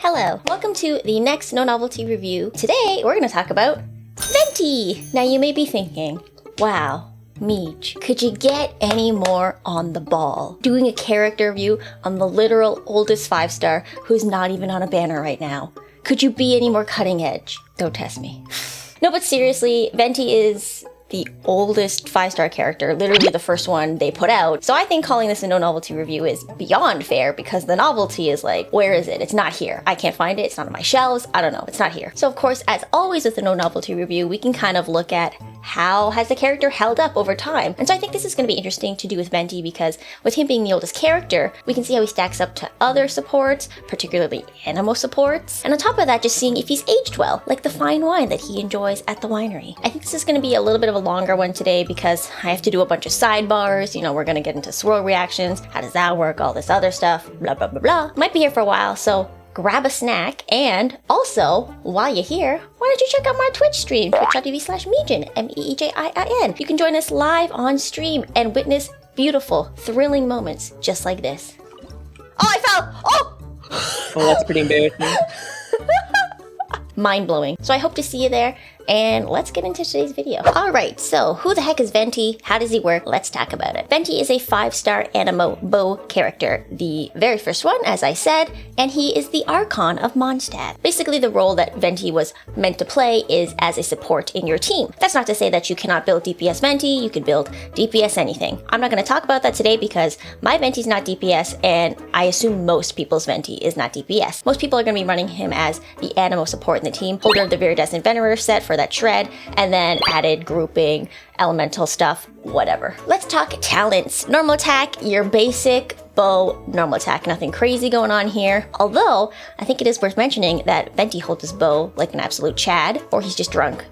Hello, welcome to the next No-Novelty review. Today, we're going to talk about Venti! Now you may be thinking, wow, Meej, could you get any more on the ball? Doing a character review on the literal oldest 5-star who's not even on a banner right now. Could you be any more cutting edge? Don't test me. No, but seriously, Venti is the oldest 5-star character, literally the first one they put out. So I think calling this a no-novelty review is beyond fair because the novelty is like, where is it? It's not here. I can't find it. It's not on my shelves. I don't know. It's not here. So of course, as always with the no-novelty review, we can kind of look at how has the character held up over time. And so I think this is going to be interesting to do with Venti because with him being the oldest character, we can see how he stacks up to other supports, particularly Anemo supports. And on top of that, just seeing if he's aged well, like the fine wine that he enjoys at the winery. I think this is going to be a little bit of a longer one today because I have to do a bunch of sidebars. You know, we're going to get into swirl reactions. How does that work? All this other stuff, blah, blah, blah, blah. Might be here for a while, so grab a snack, and also, while you're here, why don't you check out my Twitch stream, twitch.tv/Meejin, M-E-E-J-I-I-N. You can join us live on stream and witness beautiful, thrilling moments just like this. Oh, I fell! Oh! Oh, that's pretty embarrassing. Mind-blowing. So I hope to see you there, and let's get into today's video. Alright, so who the heck is Venti? How does he work? Let's talk about it. Venti is a 5-star Anemo bow character, the very first one, as I said, and he is the Archon of Mondstadt. Basically, the role that Venti was meant to play is as a support in your team. That's not to say that you cannot build DPS Venti, you can build DPS anything. I'm not going to talk about that today because my Venti's not DPS, and I assume most people's Venti is not DPS. Most people are going to be running him as the Anemo support in the team, holder of the Viridescent Venerer set for that shred, and then added grouping, elemental stuff, whatever. Let's talk talents. Normal attack, your basic bow, normal attack, nothing crazy going on here. Although, I think it is worth mentioning that Venti holds his bow like an absolute Chad, or he's just drunk.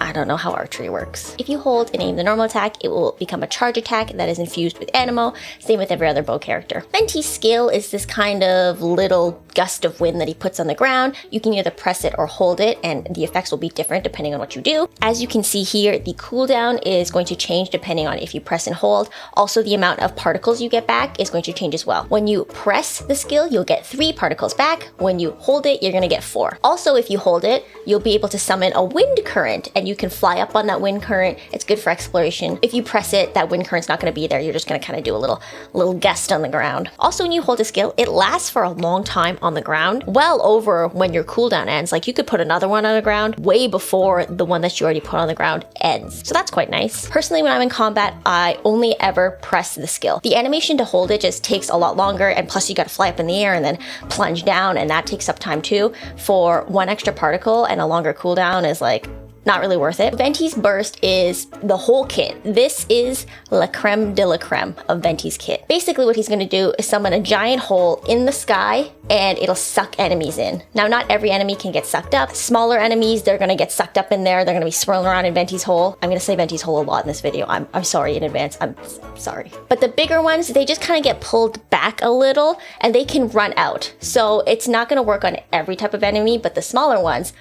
I don't know how archery works. If you hold and aim the normal attack, it will become a charge attack that is infused with Anemo, same with every other bow character. Venti's skill is this kind of little gust of wind that he puts on the ground. You can either press it or hold it, and the effects will be different depending on what you do. As you can see here, the cooldown is going to change depending on if you press and hold. Also, the amount of particles you get back is going to change as well. When you press the skill, you'll get 3 particles back. When you hold it, you're gonna get 4. Also, if you hold it, you'll be able to summon a wind current, and you can fly up on that wind current. It's good for exploration. If you press it, that wind current's not going to be there. You're just going to kind of do a little gust on the ground. Also, when you hold a skill, it lasts for a long time on the ground, well over when your cooldown ends. Like, you could put another one on the ground way before the one that you already put on the ground ends. So that's quite nice. Personally, when I'm in combat, I only ever press the skill. The animation to hold it just takes a lot longer, and plus you got to fly up in the air and then plunge down, and that takes up time too. For 1 extra particle and a longer cooldown is like not really worth it. Venti's burst is the whole kit. This is la creme de la creme of Venti's kit. Basically what he's going to do is summon a giant hole in the sky, and it'll suck enemies in. Now, not every enemy can get sucked up. Smaller enemies, they're going to get sucked up in there. They're going to be swirling around in Venti's hole. I'm going to say Venti's hole a lot in this video. I'm sorry in advance. I'm sorry. But the bigger ones, they just kind of get pulled back a little, and they can run out. So it's not going to work on every type of enemy, but the smaller ones,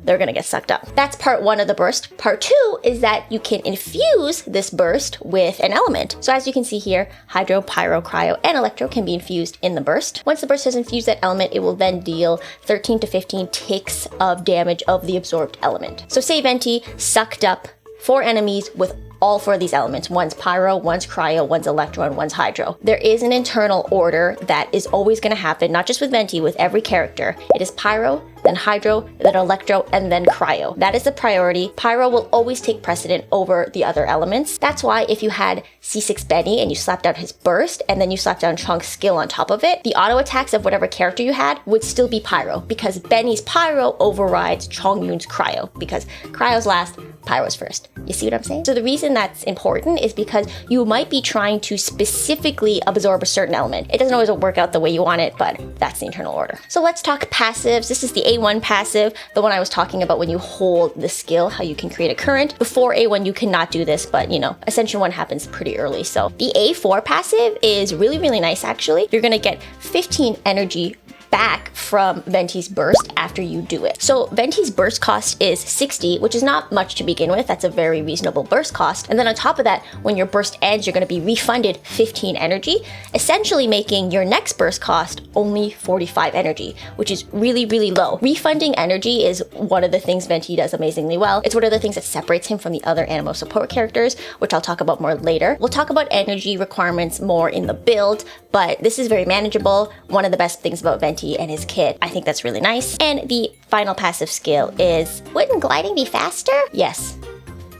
they're gonna get sucked up. That's part 1 of the burst. Part 2 is that you can infuse this burst with an element. So as you can see here, Hydro, Pyro, Cryo, and Electro can be infused in the burst. Once the burst has infused that element, it will then deal 13 to 15 ticks of damage of the absorbed element. So say Venti sucked up 4 enemies with all 4 of these elements. One's Pyro, one's Cryo, one's Electro, and one's Hydro. There is an internal order that is always going to happen, not just with Venti, with every character. It is Pyro, then Hydro, then Electro, and then Cryo. That is the priority. Pyro will always take precedent over the other elements. That's why if you had C6 Benny and you slapped down his burst, and then you slapped down Chunk's skill on top of it, the auto attacks of whatever character you had would still be Pyro, because Benny's Pyro overrides Chongyun's Cryo, because Cryo's last, Pyro's first. You see what I'm saying? So the reason that's important is because you might be trying to specifically absorb a certain element. It doesn't always work out the way you want it, but that's the internal order. So let's talk passives. This is the A1 passive, the one I was talking about when you hold the skill, how you can create a current. Before A1, you cannot do this, but you know, Ascension 1 happens pretty early. So the A4 passive is really, really nice actually. You're gonna get 15 energy back from Venti's burst after you do it. So Venti's burst cost is 60, which is not much to begin with. That's a very reasonable burst cost. And then on top of that, when your burst ends, you're going to be refunded 15 energy, essentially making your next burst cost only 45 energy, which is really, really low. Refunding energy is one of the things Venti does amazingly well. It's one of the things that separates him from the other Anemo support characters, which I'll talk about more later. We'll talk about energy requirements more in the build, but this is very manageable. One of the best things about Venti and his kit. I think that's really nice. And the final passive skill is, wouldn't gliding be faster? Yes.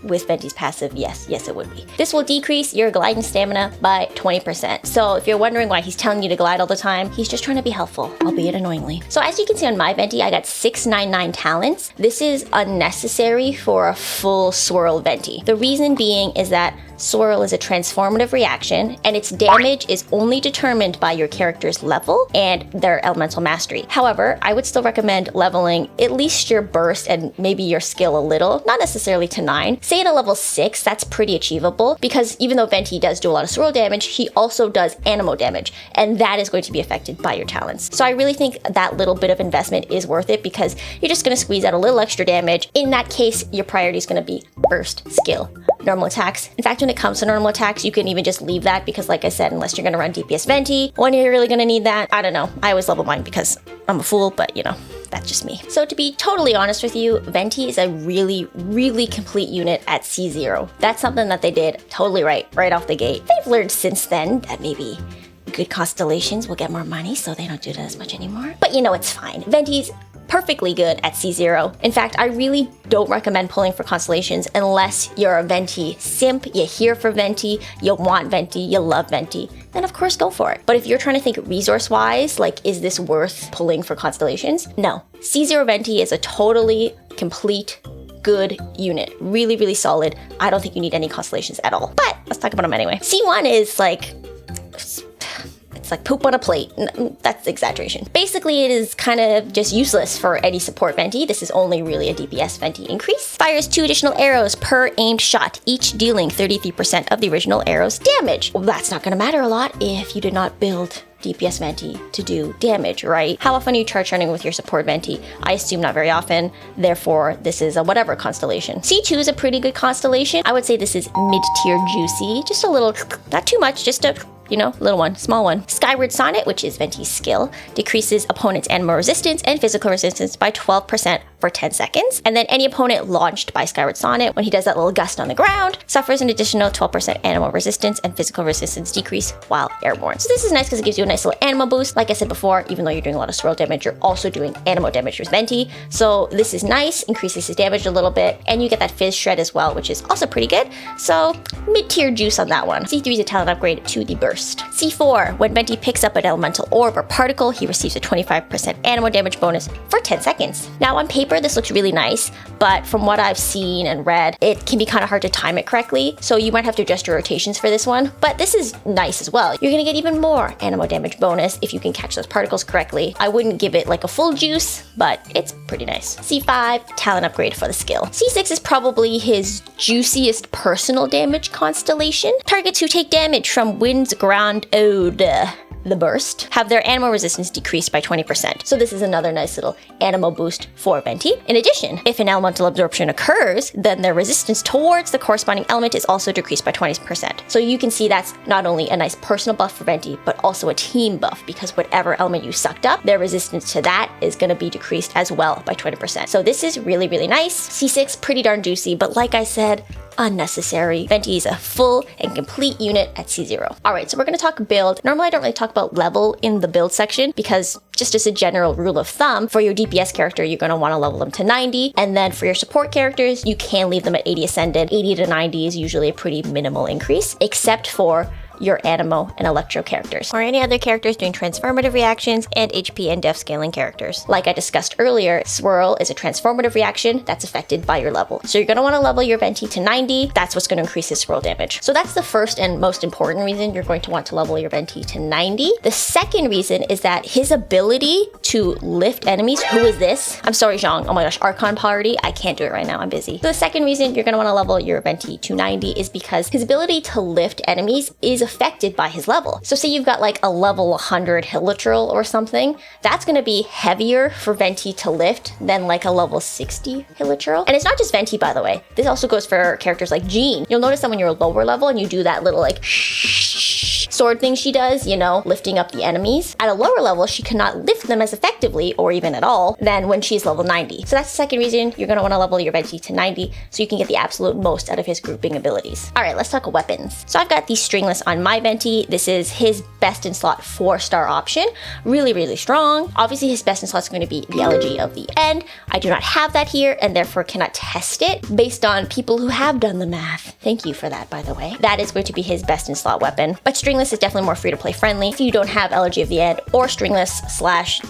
With Venti's passive, yes it would be. This will decrease your gliding stamina by 20%. So if you're wondering why he's telling you to glide all the time, he's just trying to be helpful, albeit annoyingly. So as you can see on my Venti, I got 699 talents. This is unnecessary for a full swirl Venti. The reason being is that swirl is a transformative reaction, and its damage is only determined by your character's level and their elemental mastery. However, I would still recommend leveling at least your burst and maybe your skill a little, not necessarily to 9. Say at a level 6, that's pretty achievable, because even though Venti does do a lot of swirl damage, he also does Anemo damage, and that is going to be affected by your talents. So I really think that little bit of investment is worth it, because you're just going to squeeze out a little extra damage. In that case, your priority is going to be burst, skill, normal attacks. In fact, when it comes to normal attacks, you can even just leave that, because like I said, unless you're going to run DPS Venti, when you're really going to need that, I don't know. I always level mine because I'm a fool, but you know, that's just me. So to be totally honest with you, Venti is a really, really complete unit at C0. That's something that they did totally right off the gate. They've learned since then that maybe good constellations will get more money, so they don't do that as much anymore. But you know, it's fine. Venti's perfectly good at C0. In fact, I really don't recommend pulling for constellations unless you're a Venti simp, you're here for Venti, you want Venti, you love Venti, then of course go for it. But if you're trying to think resource-wise, like, is this worth pulling for constellations? No. C0 Venti is a totally complete good unit. Really, really solid. I don't think you need any constellations at all. But let's talk about them anyway. C1 is like, it's like poop on a plate. That's exaggeration. Basically, it is kind of just useless for any support Venti. This is only really a DPS Venti increase. Fires 2 additional arrows per aimed shot, each dealing 33% of the original arrow's damage. Well, that's not gonna matter a lot if you did not build DPS Venti to do damage, right? How often are you charge running with your support Venti? I assume not very often, therefore this is a whatever constellation. C2 is a pretty good constellation. I would say this is mid-tier juicy, just a little, not too much, just a, you know, little one, small one. Skyward Sonnet, which is Venti's skill, decreases opponent's Anemo resistance and physical resistance by 12% for 10 seconds. And then any opponent launched by Skyward Sonnet, when he does that little gust on the ground, suffers an additional 12% Anemo resistance and physical resistance decrease while airborne. So this is nice because it gives you a nice little Anemo boost. Like I said before, even though you're doing a lot of swirl damage, you're also doing Anemo damage with Venti. So this is nice, increases his damage a little bit, and you get that Fizz Shred as well, which is also pretty good. So mid-tier juice on that one. C3 is a talent upgrade to the burst. C4, when Venti picks up an elemental orb or particle, he receives a 25% Anemo damage bonus for 10 seconds. Now on paper, this looks really nice, but from what I've seen and read, it can be kind of hard to time it correctly, so you might have to adjust your rotations for this one, but this is nice as well. You're gonna get even more Anemo damage bonus if you can catch those particles correctly. I wouldn't give it like a full juice, but it's pretty nice. C5, talent upgrade for the skill. C6 is probably his juiciest personal damage constellation. Targets who take damage from Wind's Ground Ode, the burst, have their Anemo resistance decreased by 20%. So this is another nice little Anemo boost for Venti. In addition, if an elemental absorption occurs, then their resistance towards the corresponding element is also decreased by 20%. So you can see that's not only a nice personal buff for Venti, but also a team buff, because whatever element you sucked up, their resistance to that is going to be decreased as well by 20%. So this is really, really nice. C6, pretty darn juicy, but like I said, unnecessary. Venti is a full and complete unit at C0. Alright, so we're going to talk build. Normally I don't really talk about level in the build section, because just as a general rule of thumb, for your DPS character, you're going to want to level them to 90, and then for your support characters, you can leave them at 80 ascended. 80 to 90 is usually a pretty minimal increase, except for your Anemo and Electro characters, or any other characters doing transformative reactions and HP and def scaling characters. Like I discussed earlier, Swirl is a transformative reaction that's affected by your level. So you're going to want to level your Venti to 90. That's what's going to increase his swirl damage. So that's the first and most important reason you're going to want to level your Venti to 90. The second reason is that his ability to lift enemies, who is this? I'm sorry, Zhang. Oh my gosh, Archon party. I can't do it right now. I'm busy. So the second reason you're going to want to level your Venti to 90 is because his ability to lift enemies is affected by his level. So say you've got like a level 100 hit literal or something, that's going to be heavier for Venti to lift than like a level 60 hit literal. And it's not just Venti, by the way. This also goes for characters like Jean. You'll notice that when you're a lower level and you do that little like sword thing she does, you know, lifting up the enemies, at a lower level, she cannot lift them as effectively or even at all than when she's level 90. So that's the second reason you're going to want to level your Venti to 90 so you can get the absolute most out of his grouping abilities. All right, let's talk weapons. So I've got the Stringless on my Venti. This is his best in slot 4-star option. Really, really strong. Obviously, his best in slot is going to be the Elegy of the End. I do not have that here and therefore cannot test it based on people who have done the math. Thank you for that, by the way. That is going to be his best in slot weapon. But Stringless is definitely more free to play friendly. If you don't have Elegy of the End or Stringless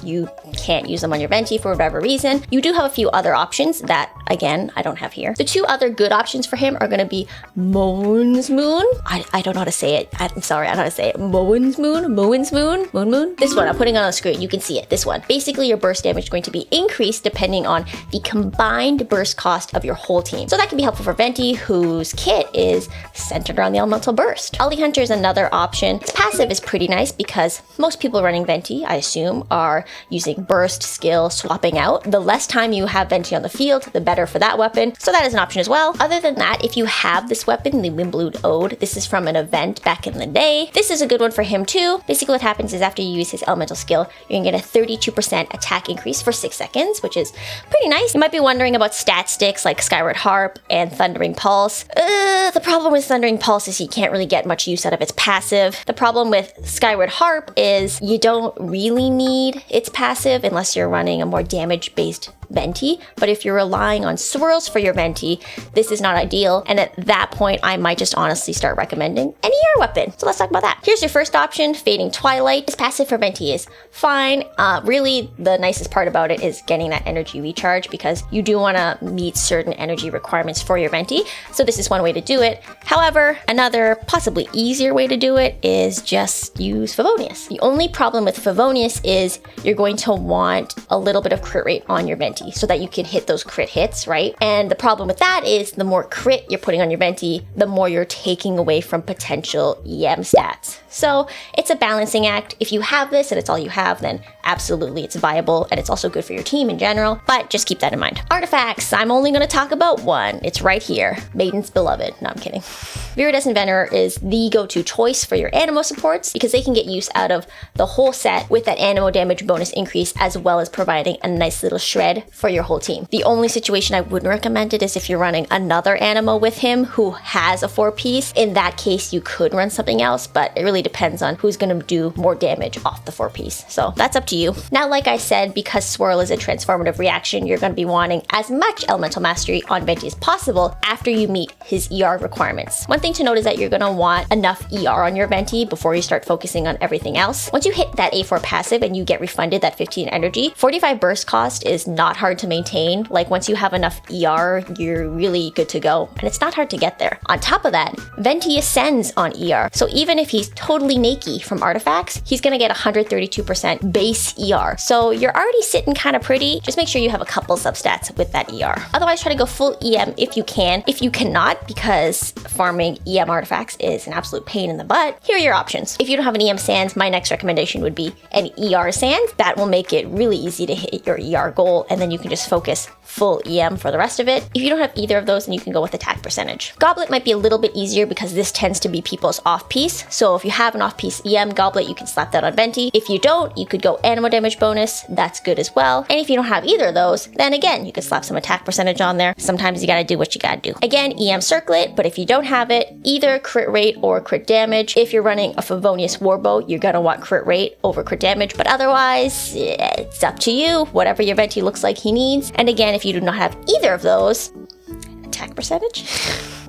/ you can't use them on your Venti for whatever reason, you do have a few other options that, again, I don't have here. The two other good options for him are going to be Moon's Moon. I don't know how to say it. I'm sorry, I don't know how to say it. Moon's Moon? Moon's Moon? Moon? This one, I'm putting on the screen. You can see it. This one. Basically, your burst damage is going to be increased depending on the combined burst cost of your whole team. So that can be helpful for Venti, whose kit is centered around the elemental burst. Ollie Hunter is another option. Its passive is pretty nice because most people running Venti, I assume, are using burst, skill, swapping out. The less time you have Venti on the field, the better for that weapon. So that is an option as well. Other than that, if you have this weapon, the Windblood Ode, this is from an event back in the day. This is a good one for him too. Basically what happens is after you use his elemental skill, you're gonna get a 32% attack increase for 6 seconds, which is pretty nice. You might be wondering about stat sticks like Skyward Harp and Thundering Pulse. The problem with Thundering Pulse is you can't really get much use out of its passive. The problem with Skyward Harp is you don't really need its passive unless you're running a more damage-based Venti, but if you're relying on swirls for your Venti, this is not ideal, and at that point, I might just honestly start recommending an ER weapon. So let's talk about that. Here's your first option, Fading Twilight. This passive for Venti is fine. Really, the nicest part about it is getting that energy recharge because you do want to meet certain energy requirements for your Venti, so this is one way to do it. However, another possibly easier way to do it is just use Favonius. The only problem with Favonius is you're going to want a little bit of crit rate on your Venti so that you can hit those crit hits, right? And the problem with that is the more crit you're putting on your Venti, the more you're taking away from potential EM stats. So it's a balancing act. If you have this and it's all you have, then absolutely it's viable and it's also good for your team in general, but just keep that in mind. Artifacts, I'm only going to talk about one. It's right here, Maiden's Beloved. No, I'm kidding. Viridescent Venerer is the go-to choice for your Anemo supports because they can get use out of the whole set with that Anemo damage bonus increase as well as providing a nice little shred for your whole team. The only situation I wouldn't recommend it is if you're running another Anemo with him who has a 4-piece. In that case, you could run something else, but it really depends on who's going to do more damage off the 4-piece. So that's up to you. Now, like I said, because Swirl is a transformative reaction, you're going to be wanting as much Elemental Mastery on Venti as possible after you meet his ER requirements. One thing to note is that you're going to want enough ER on your Venti before you start focusing on everything else. Once you hit that A4 passive and you get refunded that 15 energy, 45 burst cost is not hard to maintain. Like once you have enough ER, you're really good to go, and it's not hard to get there. On top of that, Venti ascends on ER, so even if he's totally naked from artifacts, he's gonna get 132% base ER. So you're already sitting kind of pretty. Just make sure you have a couple substats with that ER. Otherwise, try to go full EM if you can. If you cannot, because farming EM artifacts is an absolute pain in the butt, here are your options. If you don't have an EM Sands, my next recommendation would be an ER Sands. That will make it really easy to hit your ER goal, and then you can just focus full EM for the rest of it. If you don't have either of those, then you can go with attack percentage. Goblet might be a little bit easier because this tends to be people's off-piece. So if you have an off-piece EM Goblet, you can slap that on Venti. If you don't, you could go Anemo damage bonus. That's good as well. And if you don't have either of those, then again, you can slap some attack percentage on there. Sometimes you gotta do what you gotta do. Again, EM Circlet, but if you don't have it, either crit rate or crit damage. If you're running a Favonius Warbow, you're gonna want crit rate over crit damage, but otherwise, it's up to you. Whatever your Venti looks like he needs. And again, if you do not have either of those, attack percentage.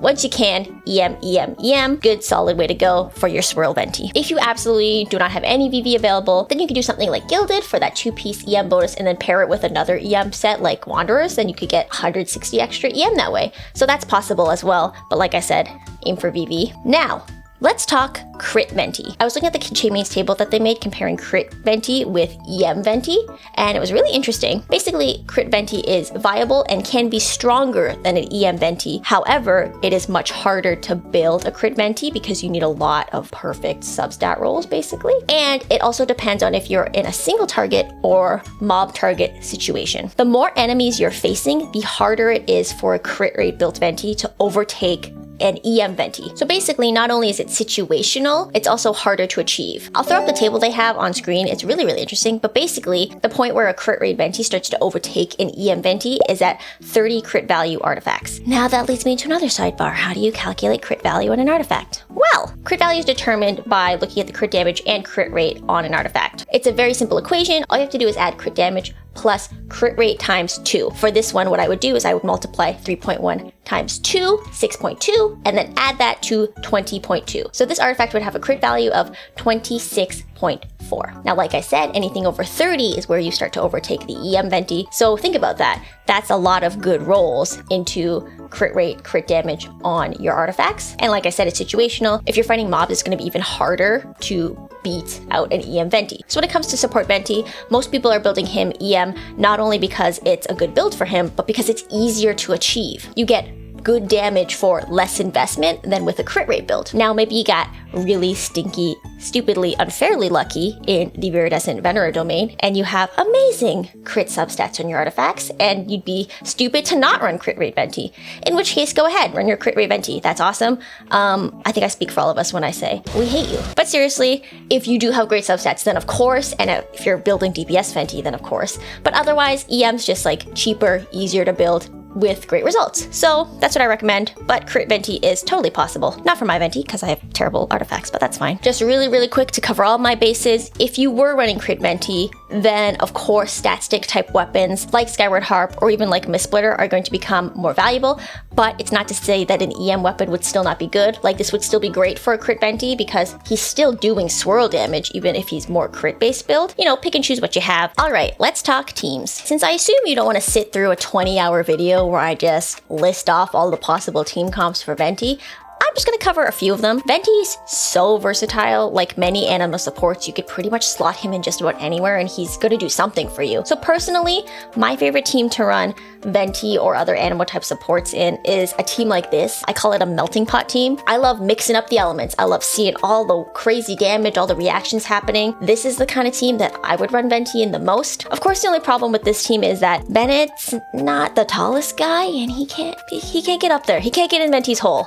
Once you can, EM, good solid way to go for your Swirl Venti. If you absolutely do not have any VV available, then you can do something like Gilded for that 2-piece EM bonus and then pair it with another EM set like Wanderers, then you could get 160 extra EM that way. So that's possible as well, but like I said, aim for VV. Now, let's talk crit Venti. I was looking at the Champions table that they made comparing crit Venti with EM Venti, and it was really interesting. Basically, crit Venti is viable and can be stronger than an EM Venti. However, it is much harder to build a crit Venti because you need a lot of perfect substat rolls, basically. And it also depends on if you're in a single target or mob target situation. The more enemies you're facing, the harder it is for a crit rate built Venti to overtake an EM Venti. So basically, not only is it situational, it's also harder to achieve. I'll throw up the table they have on screen. It's really, really interesting. But basically, the point where a crit rate Venti starts to overtake an EM Venti is at 30 crit value artifacts. Now that leads me to another sidebar. How do you calculate crit value on an artifact? Well, crit value is determined by looking at the crit damage and crit rate on an artifact. It's a very simple equation. All you have to do is add crit damage plus crit rate times 2. For this one, what I would do is I would multiply 3.1 times 2, 6.2, and then add that to 20.2. So this artifact would have a crit value of 26.4. Now, like I said, anything over 30 is where you start to overtake the EM Venti. So think about that. That's a lot of good rolls into crit rate, crit damage on your artifacts. And like I said, it's situational. If you're fighting mobs, it's going to be even harder to beat out an EM Venti. So when it comes to support Venti, most people are building him EM not only because it's a good build for him, but because it's easier to achieve. You get good damage for less investment than with a crit rate build. Now, maybe you got really stinky, stupidly, unfairly lucky in the Viridescent Venerer domain, and you have amazing crit substats on your artifacts, and you'd be stupid to not run crit rate Venti. In which case, go ahead, run your crit rate Venti. That's awesome. I think I speak for all of us when I say we hate you. But seriously, if you do have great substats, then of course, and if you're building DPS Venti, then of course. But otherwise, EM's just like cheaper, easier to build, with great results. So that's what I recommend, but crit Venti is totally possible. Not for my Venti, because I have terrible artifacts, but that's fine. Just really, really quick to cover all my bases. If you were running crit Venti, then of course stat stick type weapons like Skyward Harp or even like Mistsplitter are going to become more valuable, but it's not to say that an EM weapon would still not be good. Like this would still be great for a crit Venti because he's still doing swirl damage even if he's more crit based build. You know, pick and choose what you have. All right, let's talk teams. Since I assume you don't want to sit through a 20-hour video where I just list off all the possible team comps for Venti, I'm just going to cover a few of them. Venti's so versatile. Like many Anemo supports, you could pretty much slot him in just about anywhere and he's going to do something for you. So personally, my favorite team to run Venti or other Anemo type supports in is a team like this. I call it a melting pot team. I love mixing up the elements. I love seeing all the crazy damage, all the reactions happening. This is the kind of team that I would run Venti in the most. Of course, the only problem with this team is that Bennett's not the tallest guy and he can't get up there. He can't get in Venti's hole.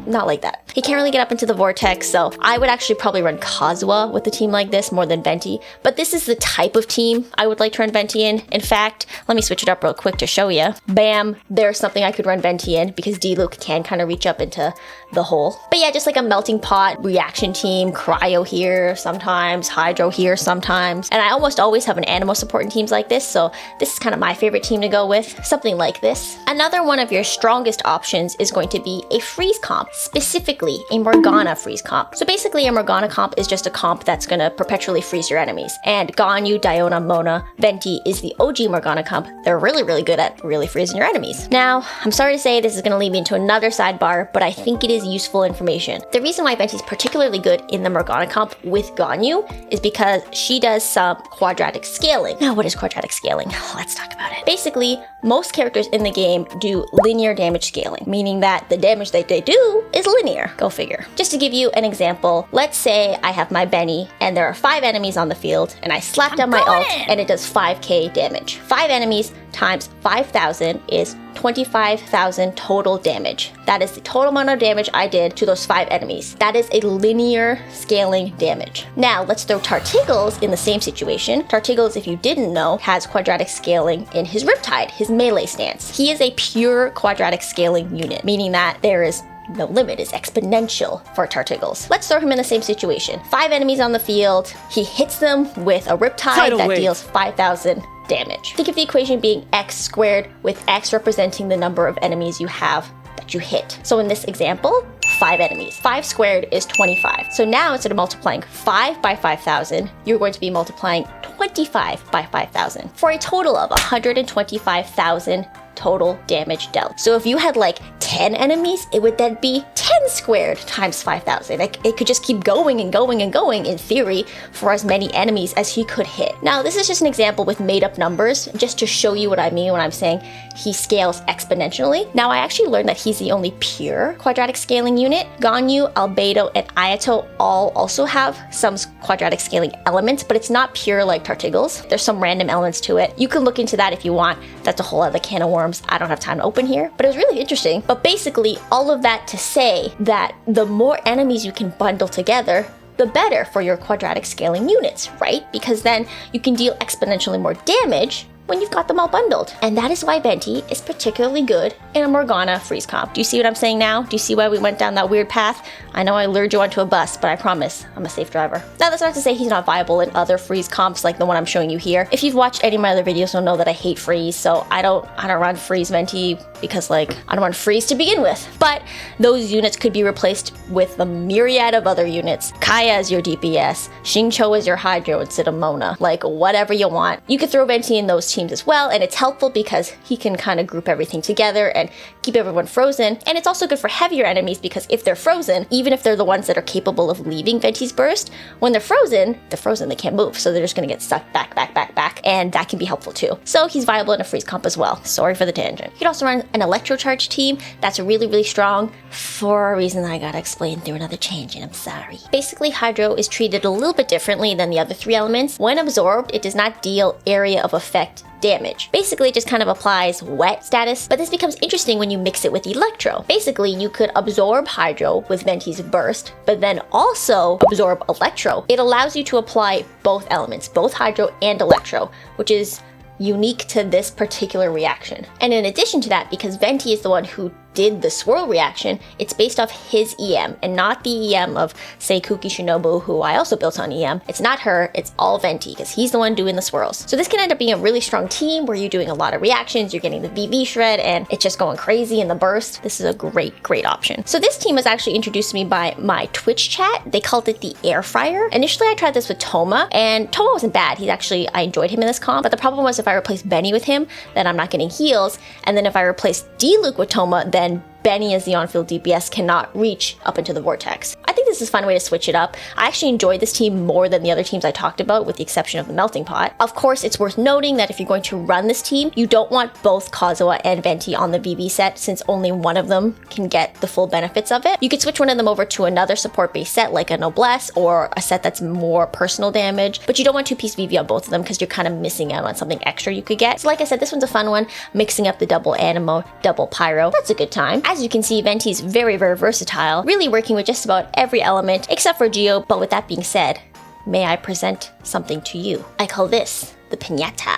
Not like that. He can't really get up into the vortex, so I would actually probably run Kazuha with a team like this more than Venti. But this is the type of team I would like to run Venti in. In fact, let me switch it up real quick to show you. Bam, there's something I could run Venti in because D-Luke can kind of reach up into the hole. But yeah, just like a melting pot reaction team, Cryo here sometimes, Hydro here sometimes. And I almost always have an Anemo support in teams like this, so this is kind of my favorite team to go with, something like this. Another one of your strongest options is going to be a freeze comp. Specifically a Morgana freeze comp. So basically a Morgana comp is just a comp that's gonna perpetually freeze your enemies. And Ganyu, Diona, Mona, Venti is the OG Morgana comp. They're really, really good at really freezing your enemies. Now, I'm sorry to say this is gonna lead me into another sidebar, but I think it is useful information. The reason why Venti is particularly good in the Morgana comp with Ganyu is because she does some quadratic scaling. Now, what is quadratic scaling? Let's talk about it. Basically, most characters in the game do linear damage scaling, meaning that the damage that they do is linear. Go figure. Just to give you an example, let's say I have my Benny and there are 5 enemies on the field and I slap down my ult and it does 5k damage. 5 enemies times 5,000 is 25,000 total damage. That is the total amount of damage I did to those 5 enemies. That is a linear scaling damage. Now let's throw Tartiggles in the same situation. Tartiggles, if you didn't know, has quadratic scaling in his Riptide, his melee stance. He is a pure quadratic scaling unit, meaning that there is no limit, is exponential for Tartiggles. Let's throw him in the same situation. 5 enemies on the field, he hits them with a Riptide that deals 5,000 damage. Think of the equation being x squared with x representing the number of enemies you have that you hit. So in this example, 5 enemies. 5 squared is 25. So now instead of multiplying 5 by 5,000, you're going to be multiplying 25 by 5,000 for a total of 125,000 total damage dealt. So if you had like 10 enemies, it would then be 10 squared times 5,000. It could just keep going and going and going, in theory, for as many enemies as he could hit. Now, this is just an example with made up numbers, just to show you what I mean when I'm saying he scales exponentially. Now, I actually learned that he's the only pure quadratic scaling unit. Ganyu, Albedo, and Ayato all also have some quadratic scaling elements, but it's not pure like Tartigles. There's some random elements to it. You can look into that if you want. That's a whole other can of worms I don't have time to open here, but it was really interesting. But basically, all of that to say that the more enemies you can bundle together, the better for your quadratic scaling units, right? Because then you can deal exponentially more damage when you've got them all bundled. And that is why Venti is particularly good in a Morgana freeze comp. Do you see what I'm saying now? Do you see why we went down that weird path? I know I lured you onto a bus, but I promise I'm a safe driver. Now, that's not to say he's not viable in other freeze comps like the one I'm showing you here. If you've watched any of my other videos, you'll know that I hate freeze, so I don't run freeze Venti because I don't want freeze to begin with. But those units could be replaced with the myriad of other units. Kaya as your DPS, Xingqiu as your Hydro instead of Mona, whatever you want. You could throw Venti in those teams as well, and it's helpful because he can kind of group everything together and keep everyone frozen. And it's also good for heavier enemies because if they're frozen, even if they're the ones that are capable of leaving Venti's burst, when they're frozen, they can't move, so they're just gonna get sucked back, and that can be helpful too. So he's viable in a freeze comp as well. Sorry for the tangent. You could also run an Electro-Charged team that's really, really strong for a reason I gotta explain through another tangent, I'm sorry. Basically, Hydro is treated a little bit differently than the other three elements. When absorbed, it does not deal area of effect damage. Basically, it just kind of applies wet status, but this becomes interesting when you mix it with Electro. Basically, you could absorb Hydro with Venti's burst, but then also absorb Electro. It allows you to apply both elements, both Hydro and Electro, which is unique to this particular reaction. And in addition to that, because Venti is the one who did the swirl reaction, it's based off his EM and not the EM of, say, Kuki Shinobu, who I also built on EM. It's not her, it's all Venti, because he's the one doing the swirls. So this can end up being a really strong team where you're doing a lot of reactions, you're getting the VV shred, and it's just going crazy in the burst. This is a great, great option. So this team was actually introduced to me by my Twitch chat. They called it the Air Fryer. Initially, I tried this with Toma, and Toma wasn't bad. I enjoyed him in this comp, but the problem was if I replaced Benny with him, then I'm not getting heals, and then if I replaced D-Luke with Toma, then Benny as the on-field DPS cannot reach up into the vortex. I think this is a fun way to switch it up. I actually enjoyed this team more than the other teams I talked about, with the exception of the Melting Pot. Of course, it's worth noting that if you're going to run this team, you don't want both Kazuha and Venti on the VV set, since only one of them can get the full benefits of it. You could switch one of them over to another support-based set like a Noblesse or a set that's more personal damage, but you don't want two-piece VV on both of them because you're kind of missing out on something extra you could get. So like I said, this one's a fun one, mixing up the double Anemo, double Pyro. That's a good time. As you can see, Venti's very, very versatile, really working with just about every element except for Geo. But with that being said, may I present something to you? I call this the Piñata.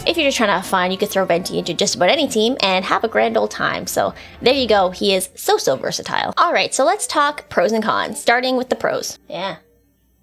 If you're just trying to have fun, you could throw Venti into just about any team and have a grand old time. So there you go, he is so versatile. Alright, so let's talk pros and cons, starting with the pros. Yeah.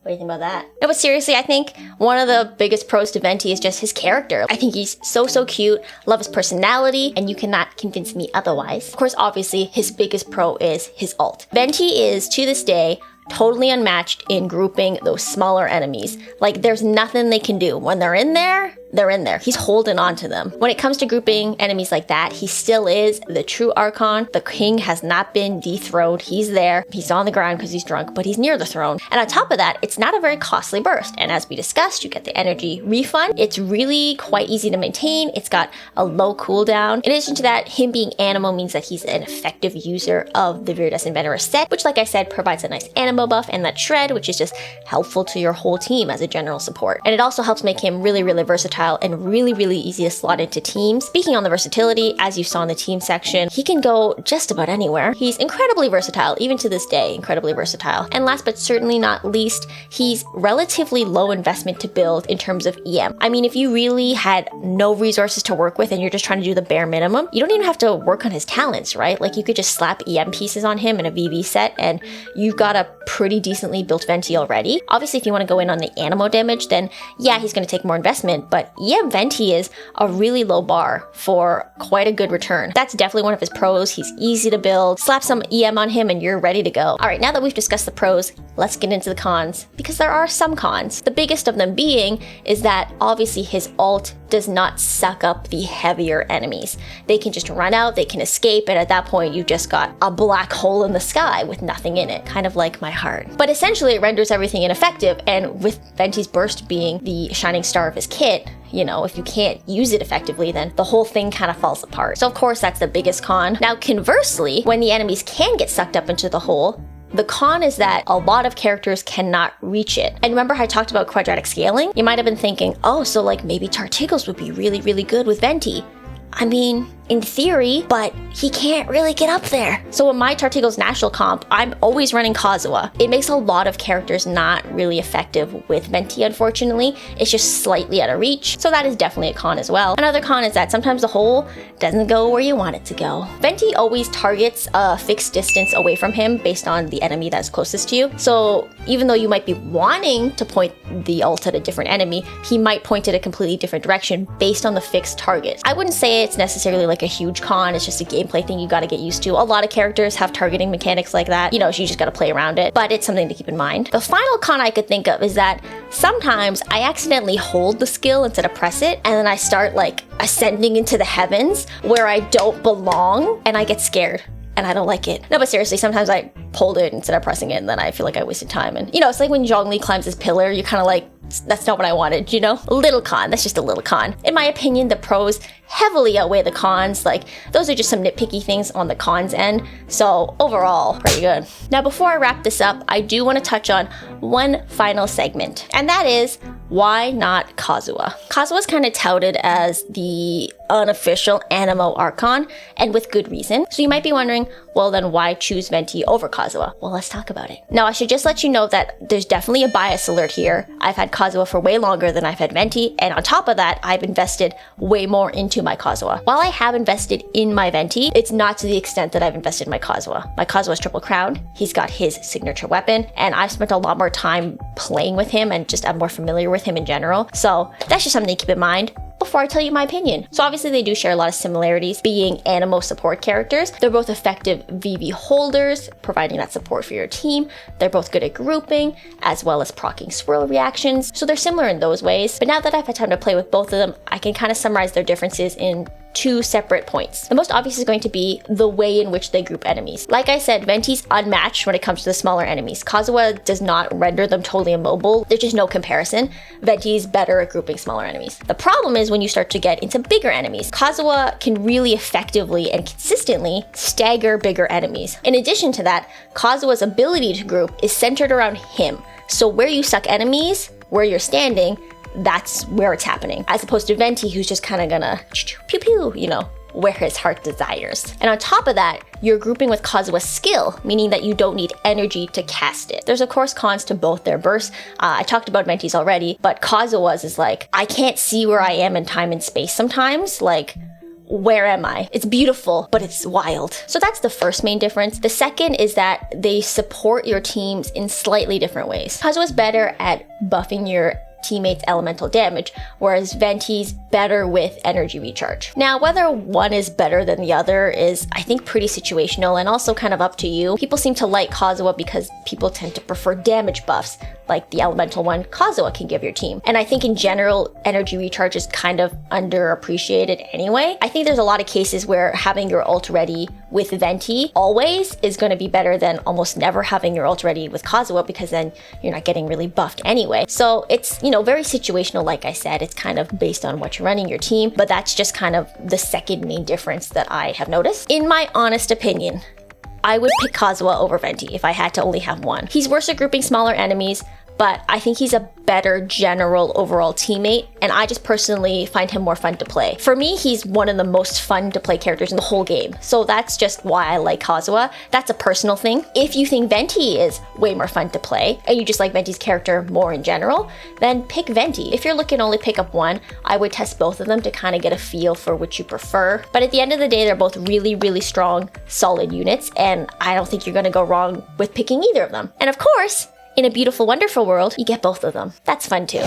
What do you think about that? No, but seriously, I think one of the biggest pros to Venti is just his character. I think he's so cute, love his personality, and you cannot convince me otherwise. Of course, obviously, his biggest pro is his ult. Venti is, to this day, totally unmatched in grouping those smaller enemies. There's nothing they can do. When they're in there, they're in there. He's holding on to them. When it comes to grouping enemies like that, he still is the true Archon. The king has not been dethroned. He's there. He's on the ground because he's drunk, but he's near the throne. And on top of that, it's not a very costly burst. And as we discussed, you get the energy refund. It's really quite easy to maintain. It's got a low cooldown. In addition to that, him being Anemo means that he's an effective user of the Viridescent Veneris set, which, like I said, provides a nice Anemo buff, and that shred, which is just helpful to your whole team as a general support. And it also helps make him really versatile and really easy to slot into teams. Speaking on the versatility, as you saw in the team section, he can go just about anywhere. He's incredibly versatile, even to this day, incredibly versatile. And last but certainly not least, he's relatively low investment to build in terms of EM. I mean, if you really had no resources to work with and you're just trying to do the bare minimum, you don't even have to work on his talents, right? You could just slap EM pieces on him in a VV set and you've got a pretty decently built Venti already. Obviously, if you want to go in on the Anemo damage, then yeah, he's going to take more investment, but EM Venti is a really low bar for quite a good return. That's definitely one of his pros. He's easy to build. Slap some EM on him and you're ready to go. All right, now that we've discussed the pros, let's get into the cons, because there are some cons. The biggest of them being is that obviously his ult does not suck up the heavier enemies. They can just run out, they can escape, and at that point you've just got a black hole in the sky with nothing in it, kind of like my heart. But essentially it renders everything ineffective, and with Venti's burst being the shining star of his kit, you know, if you can't use it effectively, then the whole thing kind of falls apart. So of course that's the biggest con. Now conversely, when the enemies can get sucked up into the hole, the con is that a lot of characters cannot reach it. And remember how I talked about quadratic scaling? You might have been thinking, oh, so like maybe Tartiggles would be really, really good with Venti. I mean, in theory, but he can't really get up there. So in my Tartiggles national comp, I'm always running Kazuha. It makes a lot of characters not really effective with Venti, unfortunately. It's just slightly out of reach. So that is definitely a con as well. Another con is that sometimes the hole doesn't go where you want it to go. Venti always targets a fixed distance away from him based on the enemy that's closest to you. So even though you might be wanting to point the ult at a different enemy, he might point it a completely different direction based on the fixed target. I wouldn't say it's necessarily like a huge con, it's just a gameplay thing you gotta get used to. A lot of characters have targeting mechanics like that, you know, so you just gotta play around it, but it's something to keep in mind. The final con I could think of is that sometimes I accidentally hold the skill instead of press it, and then I start like ascending into the heavens where I don't belong, and I get scared. And I don't like it. No, but seriously, sometimes I hold it instead of pressing it, and then I feel like I wasted time. And you know, it's like when Zhongli climbs his pillar, you're kind of like, that's not what I wanted, you know? A little con, that's just a little con. In my opinion, the pros heavily outweigh the cons. Like, those are just some nitpicky things on the cons end. So overall, pretty good. Now, before I wrap this up, I do want to touch on one final segment, and that is, why not Kazuha? Kazuha's kind of touted as the unofficial Anemo Archon, and with good reason. So you might be wondering, well then why choose Venti over Kazuha? Well, let's talk about it. Now, I should just let you know that there's definitely a bias alert here. I've had Kazuha for way longer than I've had Venti, and on top of that, I've invested way more into my Kazuha. While I have invested in my Venti, it's not to the extent that I've invested in my Kazuha. My Kazuha's triple crowned, he's got his signature weapon, and I've spent a lot more time playing with him, and just I'm more familiar with him in general. So that's just something to keep in mind before I tell you my opinion. So obviously they do share a lot of similarities, being Anemo support characters. They're both effective VV holders, providing that support for your team. They're both good at grouping, as well as proccing swirl reactions. So they're similar in those ways. But now that I've had time to play with both of them, I can kind of summarize their differences in two separate points. The most obvious is going to be the way in which they group enemies. Like I said, Venti's unmatched when it comes to the smaller enemies. Kazuha does not render them totally immobile. There's just no comparison. Venti's better at grouping smaller enemies. The problem is when you start to get into bigger enemies. Kazuha can really effectively and consistently stagger bigger enemies. In addition to that, Kazuha's ability to group is centered around him. So where you suck enemies, where you're standing, that's where it's happening. As opposed to Venti, who's just kind of gonna pew pew, you know, where his heart desires. And on top of that, you're grouping with Kazuha's skill, meaning that you don't need energy to cast it. There's of course cons to both their bursts. I talked about Venti's already, but Kazuha's is like, I can't see where I am in time and space sometimes. Like, where am I? It's beautiful, but it's wild. So that's the first main difference. The second is that they support your teams in slightly different ways. Kazuha's better at buffing your teammates' elemental damage, whereas Venti's better with energy recharge. Now, whether one is better than the other is, I think, pretty situational and also kind of up to you. People seem to like Kazuha because people tend to prefer damage buffs, like the elemental one Kazuha can give your team. And I think in general, energy recharge is kind of underappreciated anyway. I think there's a lot of cases where having your ult ready with Venti always is going to be better than almost never having your ult ready with Kazuha, because then you're not getting really buffed anyway. So it's, you know, very situational. Like I said, it's kind of based on what you're running your team, but that's just kind of the second main difference that I have noticed. In my honest opinion, I would pick Kazuha over Venti if I had to only have one. He's worse at grouping smaller enemies, but I think he's a better general overall teammate, and I just personally find him more fun to play. For me, he's one of the most fun to play characters in the whole game, so that's just why I like Kazuha. That's a personal thing. If you think Venti is way more fun to play, and you just like Venti's character more in general, then pick Venti. If you're looking to only pick up one, I would test both of them to kind of get a feel for which you prefer. But at the end of the day, they're both really, really strong, solid units, and I don't think you're gonna go wrong with picking either of them. And of course, in a beautiful, wonderful world, you get both of them. That's fun too.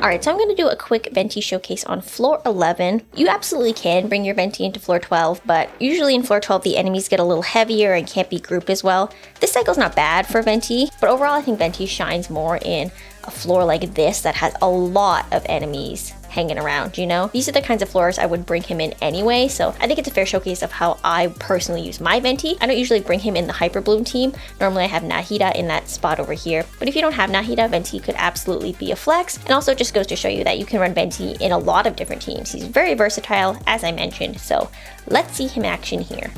Alright, so I'm going to do a quick Venti showcase on floor 11. You absolutely can bring your Venti into floor 12, but usually in floor 12 the enemies get a little heavier and can't be grouped as well. This cycle's not bad for Venti, but overall I think Venti shines more in a floor like this that has a lot of enemies hanging around, you know? These are the kinds of floors I would bring him in anyway, so I think it's a fair showcase of how I personally use my Venti. I don't usually bring him in the Hyper Bloom team. Normally I have Nahida in that spot over here, but if you don't have Nahida, Venti could absolutely be a flex, and also just goes to show you that you can run Venti in a lot of different teams. He's very versatile, as I mentioned, so let's see him in action here.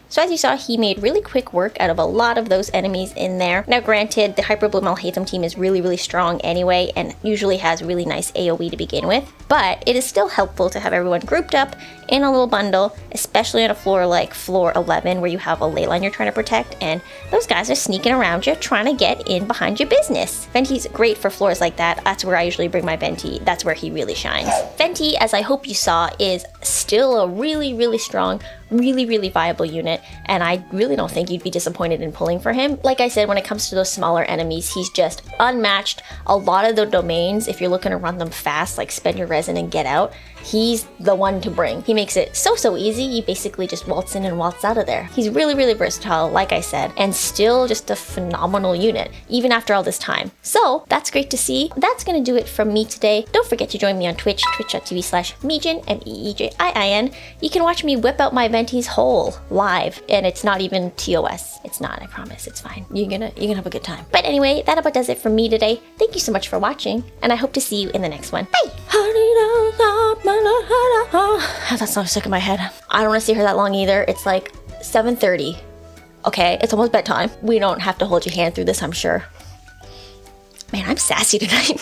So as you saw, he made really quick work out of a lot of those enemies in there. Now granted, the Hyper Bloom Alhaitham team is really strong anyway, and usually has really nice AoE to begin with, but it is still helpful to have everyone grouped up in a little bundle, especially on a floor like floor 11 where you have a ley line you're trying to protect, and those guys are sneaking around you trying to get in behind your business. Venti's great for floors like that. That's where I usually bring my Venti. That's where he really shines. Venti, as I hope you saw, is still a really strong, really viable unit, and I really don't think you'd be disappointed in pulling for him. Like I said, when it comes to those smaller enemies, he's just unmatched. A lot of the domains, if you're looking to run them fast, like spend your resin and get out, he's the one to bring. He makes it so easy. You basically just waltz in and waltz out of there. He's really versatile, like I said, and still just a phenomenal unit, even after all this time. So that's great to see. That's gonna do it from me today. Don't forget to join me on Twitch, twitch.tv/Meejin, M-E-E-J-I-I-N. You can watch me whip out my Venti's whole live, and it's not even TOS. It's not, I promise, it's fine. You're gonna have a good time. But anyway, that about does it from me today. Thank you so much for watching, and I hope to see you in the next one. Bye! That song stuck in my head. I don't want to stay here that long either. It's like 7:30. Okay, it's almost bedtime. We don't have to hold your hand through this, I'm sure. Man, I'm sassy tonight.